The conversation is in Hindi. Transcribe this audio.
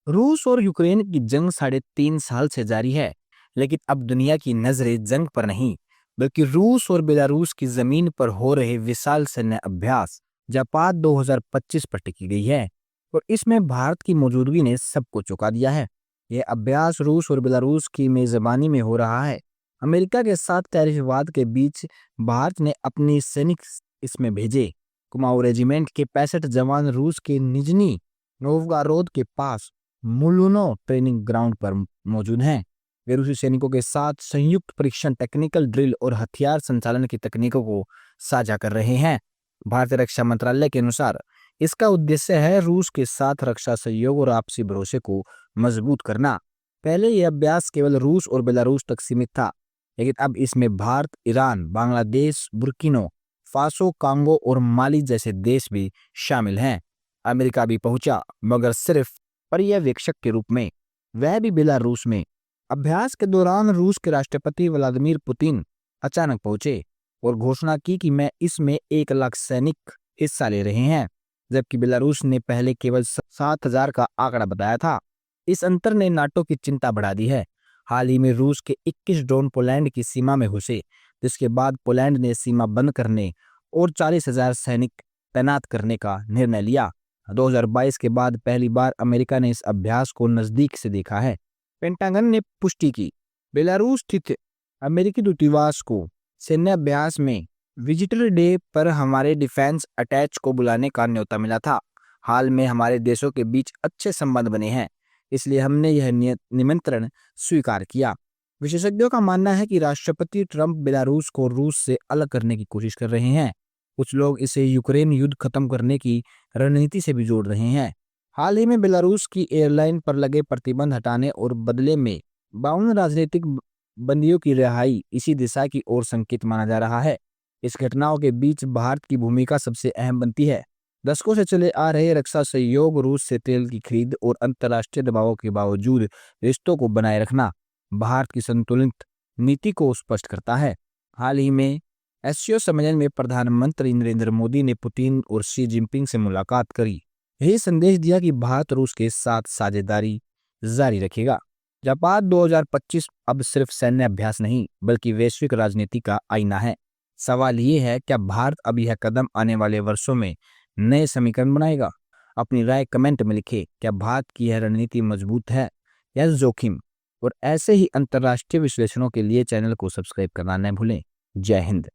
रूस और यूक्रेन की जंग 3.5 साल से जारी है, लेकिन अब दुनिया की नजरें जंग पर नहीं, बल्कि रूस और बेलारूस की जमीन पर हो रहे विशाल सैन्य अभ्यास जापान 2025 पर टिकी गई है। और इसमें भारत की मौजूदगी ने सबको चौंका दिया है। यह अभ्यास रूस और बेलारूस की मेजबानी में हो रहा है। अमेरिका के साथ टैरिफ विवाद के बीच भारत ने अपनी सैनिक इसमें भेजे। कुमाऊं रेजिमेंट के 65 जवान रूस के निजनी नोवगोरोद के पास मुलुनो ट्रेनिंग ग्राउंड पर मौजूद हैं। वे रूसी सैनिकों के साथ संयुक्त परीक्षण, टेक्निकल ड्रिल और हथियार संचालन की तकनीकों को साझा कर रहे हैं। भारतीय रक्षा मंत्रालय के अनुसार इसका उद्देश्य है रूस के साथ रक्षा सहयोग और आपसी भरोसे को मजबूत करना। पहले यह अभ्यास केवल रूस और बेलारूस तक सीमित था, लेकिन अब इसमें Bharat, Iran, Bangladesh, Burkina, Congo और माली जैसे देश भी शामिल हैं। अमेरिका भी पहुंचा, मगर सिर्फ पर्यवेक्षक के रूप में, वह भी बेलारूस में। अभ्यास के दौरान रूस के राष्ट्रपति व्लादिमीर पुतिन अचानक पहुंचे और घोषणा की कि मैं इसमें 1 लाख सैनिक हिस्सा ले रहे हैं, जबकि बेलारूस ने पहले केवल 7,000 का आंकड़ा बताया था। इस अंतर ने नाटो की चिंता बढ़ा दी है। हाल ही में रूस के 21 ड्रोन पोलैंड की सीमा में घुसे, जिसके बाद पोलैंड ने सीमा बंद करने और 40,000 सैनिक तैनात करने का निर्णय लिया। 2022 के बाद पहली बार अमेरिका ने इस अभ्यास को नजदीक से देखा है। पेंटागन ने पुष्टि की। बेलारूस स्थित अमेरिकी दूतावास को सैन्य अभ्यास में विजिटर डे पर हमारे डिफेंस अटैच को बुलाने का न्योता मिला था। हाल में हमारे देशों के बीच अच्छे संबंध बने हैं, इसलिए हमने यह निमंत्रण स्वीकार किया। विशेषज्ञों का मानना है कि राष्ट्रपति ट्रंप बेलारूस को रूस से अलग करने की कोशिश कर रहे हैं। कुछ लोग इसे यूक्रेन युद्ध खत्म करने की रणनीति से भी जोड़ रहे हैं। हाल ही में बेलारूस की एयरलाइन पर लगे प्रतिबंध हटाने और बदले में 52 राजनीतिक बंदियों की रिहाई इसी दिशा की ओर संकेत माना जा रहा है। इस घटनाओं के बीच भारत की भूमिका सबसे अहम बनती है। दशकों से चले आ रहे रक्षा सहयोग, रूस से तेल की खरीद और अंतर्राष्ट्रीय दबावों के बावजूद रिश्तों को बनाए रखना भारत की संतुलित नीति को स्पष्ट करता है। हाल ही में एससीओ सम्मेलन में प्रधानमंत्री नरेंद्र मोदी ने पुतिन और शी जिनपिंग से मुलाकात करी। यही संदेश दिया कि भारत रूस के साथ साझेदारी जारी रखेगा। जापान 2025 अब सिर्फ सैन्य अभ्यास नहीं, बल्कि वैश्विक राजनीति का आईना है। सवाल ये है, क्या भारत अब यह कदम आने वाले वर्षों में नए समीकरण बनाएगा? अपनी राय कमेंट में लिखें। क्या भारत की यह रणनीति मजबूत है या जोखिम? और ऐसे ही अंतर्राष्ट्रीय विश्लेषणों के लिए चैनल को सब्सक्राइब करना न भूलें। जय हिंद।